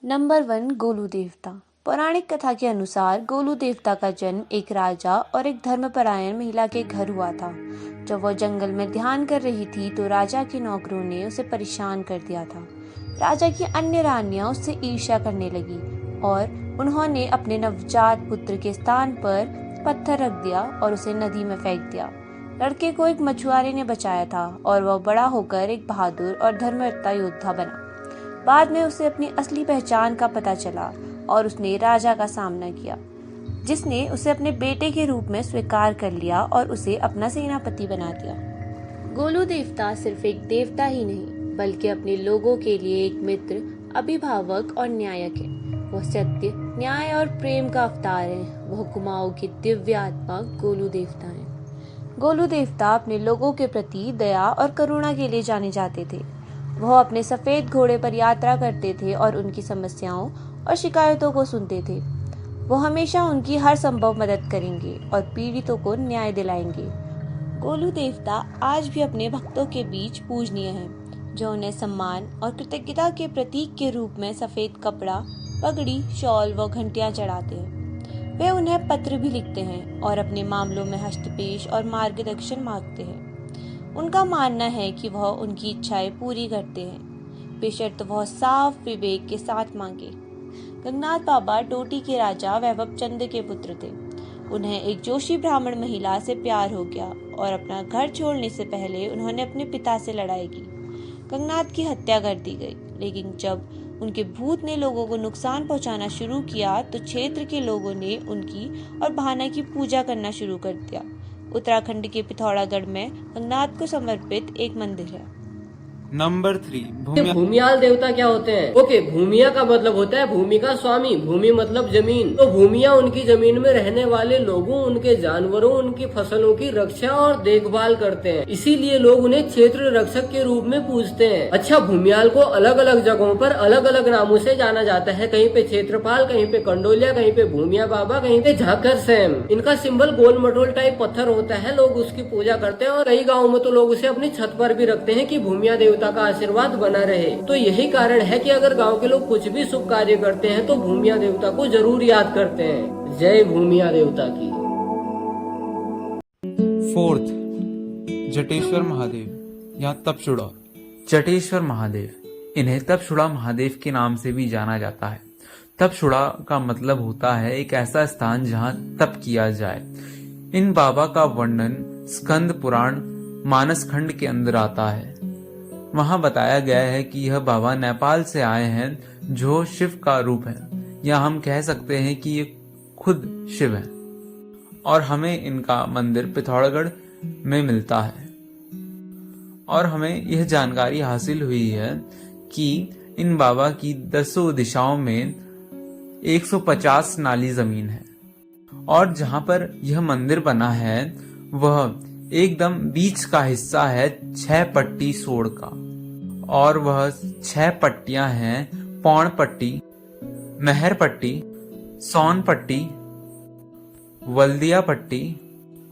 Number 1 Golu देवता। पौराणिक कथा के अनुसार गोलू देवता का जन्म एक राजा और एक धर्मपरायण महिला के घर हुआ था। जब वह जंगल में ध्यान कर रही थी तो राजा के नौकरों ने उसे परेशान कर दिया था। राजा की अन्य रानियां उससे ईर्ष्या करने लगी और उन्होंने अपने नवजात पुत्र के स्थान पर पत्थर रख दिया और उसे नदी में फेंक दिया। लड़के को एक मछुआरे ने बचाया था और वह बड़ा होकर एक बहादुर और धर्मरता योद्धा बना। बाद में उसे अपनी असली पहचान का पता चला और उसने राजा का सामना किया, जिसने उसे अपने बेटे के रूप में स्वीकार कर लिया और उसे अपना सेनापति बना दिया। गोलू देवता सिर्फ एक देवता ही नहीं बल्कि अपने लोगों के लिए एक मित्र, अभिभावक और न्यायक है। वह सत्य, न्याय और प्रेम का अवतार है। वह कुमाऊं की दिव्य आत्मा गोलू देवता है। गोलू देवता अपने लोगों के प्रति दया और करुणा के लिए जाने जाते थे। वह अपने सफेद घोड़े पर यात्रा करते थे और उनकी समस्याओं और शिकायतों को सुनते थे। वो हमेशा उनकी हर संभव मदद करेंगे और पीड़ितों को न्याय दिलाएंगे। गोलू देवता आज भी अपने भक्तों के बीच पूजनीय हैं, जो उन्हें सम्मान और कृतज्ञता के प्रतीक के रूप में सफेद कपड़ा, पगड़ी, शॉल व घंटियां चढ़ाते हैं। वे उन्हें पत्र भी लिखते हैं और अपने मामलों में हस्तक्षेप और मार्गदर्शन मांगते हैं। उनका मानना है कि वह उनकी इच्छाएं पूरी करते हैं, बेशर्त वह साफ विवेक के साथ मांगे। गंगनाथ बाबा डोटी के राजा वैभव चंद के पुत्र थे। उन्हें एक जोशी ब्राह्मण महिला से प्यार हो गया और अपना घर छोड़ने से पहले उन्होंने अपने पिता से लड़ाई की। गंगनाथ की हत्या कर दी गई, लेकिन जब उनके भूत ने लोगों को नुकसान पहुंचाना शुरू किया तो क्षेत्र के लोगों ने उनकी और भाना की पूजा करना शुरू कर दिया। उत्तराखंड के पिथौरागढ़ में गंगनाथ को समर्पित एक मंदिर है। नंबर 3 भूमियाल देवता क्या होते हैं? ओके, भूमिया का मतलब होता है भूमि का स्वामी। भूमि मतलब जमीन। तो भूमिया उनकी जमीन में रहने वाले लोगों, उनके जानवरों, उनकी फसलों की रक्षा और देखभाल करते हैं। इसीलिए लोग उन्हें क्षेत्र रक्षक के रूप में पूजते हैं। अच्छा, भूमियाल को अलग अलग जगहों पर अलग अलग नामों से जाना जाता है। कहीं पे क्षेत्रपाल, कहीं पे कंडोलिया, कहीं पे भूमिया बाबा, कहीं पे झाकर सैम। इनका सिंबल गोल मटोल टाइप पत्थर होता है। लोग उसकी पूजा करते हैं और कई गाँव में तो लोग उसे अपनी छत पर भी रखते हैं कि भूमिया देवता का आशीर्वाद बना रहे। तो यही कारण है कि अगर गांव के लोग कुछ भी शुभ कार्य करते हैं तो भूमिया देवता को जरूर याद करते हैं। जय भूमिया देवता की। 4 जटेश्वर महादेव या तपचुड़ा। जटेश्वर महादेव, इन्हें तपचुड़ा महादेव के नाम से भी जाना जाता है। तपचुड़ा का मतलब होता है एक ऐसा स्थान जहाँ तप किया जाए। इन बाबा का वर्णन स्कंद पुराण मानस खंड के अंदर आता है। वहां बताया गया है कि यह बाबा नेपाल से आए हैं, जो शिव का रूप है, या हम कह सकते हैं कि ये खुद शिव है। और हमें इनका मंदिर पिथौरागढ़ में मिलता है। और हमें यह जानकारी हासिल हुई है कि इन बाबा की 10 दिशाओं में 150 नाली जमीन है। और जहां पर यह मंदिर बना है वह एकदम बीच का हिस्सा है 6 पट्टी सोड़ का, और वह 6 पट्टियां हैं पौण पट्टी, महर पट्टी, सोन पट्टी, वल्दिया पट्टी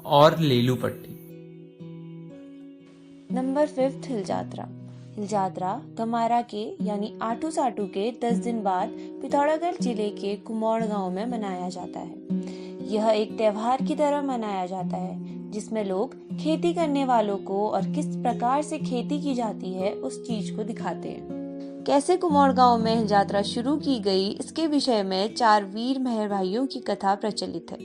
और लेलू पट्टी। नंबर 5 हिल जात्रा। हिल जात्रा गमारा के यानी आटू साटू के 10 दिन बाद पिथौरागढ़ जिले के कुमौड़ गांव में मनाया जाता है। यह एक त्योहार की तरह मनाया जाता है जिसमें लोग खेती करने वालों को और किस प्रकार से खेती की जाती है उस चीज को दिखाते हैं। कैसे कुमौड़ गांव में हिल जात्रा शुरू की गई, इसके विषय में 4 वीर मेहर भाइयों की कथा प्रचलित है।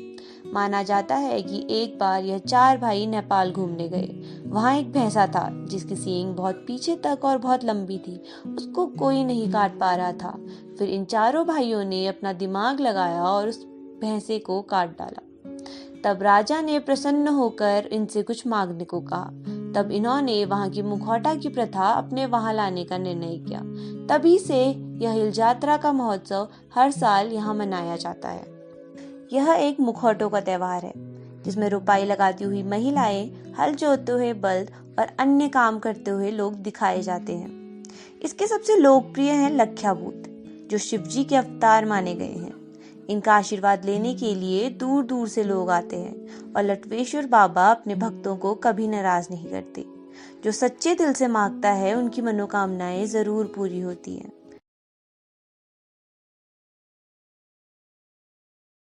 माना जाता है कि एक बार यह 4 भाई नेपाल घूमने गए। वहाँ एक भैंसा था जिसकी सींग बहुत पीछे तक और बहुत लंबी थी। उसको कोई नहीं काट पा रहा था। फिर इन चारों भाइयों ने अपना दिमाग लगाया और उस भैंसे को काट डाला। तब राजा ने प्रसन्न होकर इनसे कुछ मांगने को कहा। तब इन्होंने वहां की मुखौटा की प्रथा अपने वहां लाने का निर्णय किया। तभी से यह हिल जात्रा का महोत्सव हर साल यहाँ मनाया जाता है। यह एक मुखौटों का त्योहार है जिसमें रुपाई लगाती हुई महिलाएं, हल जोतते हुए बल्द और अन्य काम करते हुए लोग दिखाए जाते हैं। इसके सबसे लोकप्रिय हैं लख्या भूत, जो शिवजी के अवतार माने गए हैं। इनका आशीर्वाद लेने के लिए दूर दूर से लोग आते हैं और लटवेश्वर बाबा अपने भक्तों को कभी नाराज नहीं करते। जो सच्चे दिल से मांगता है उनकी मनोकामनाएं जरूर पूरी होती हैं।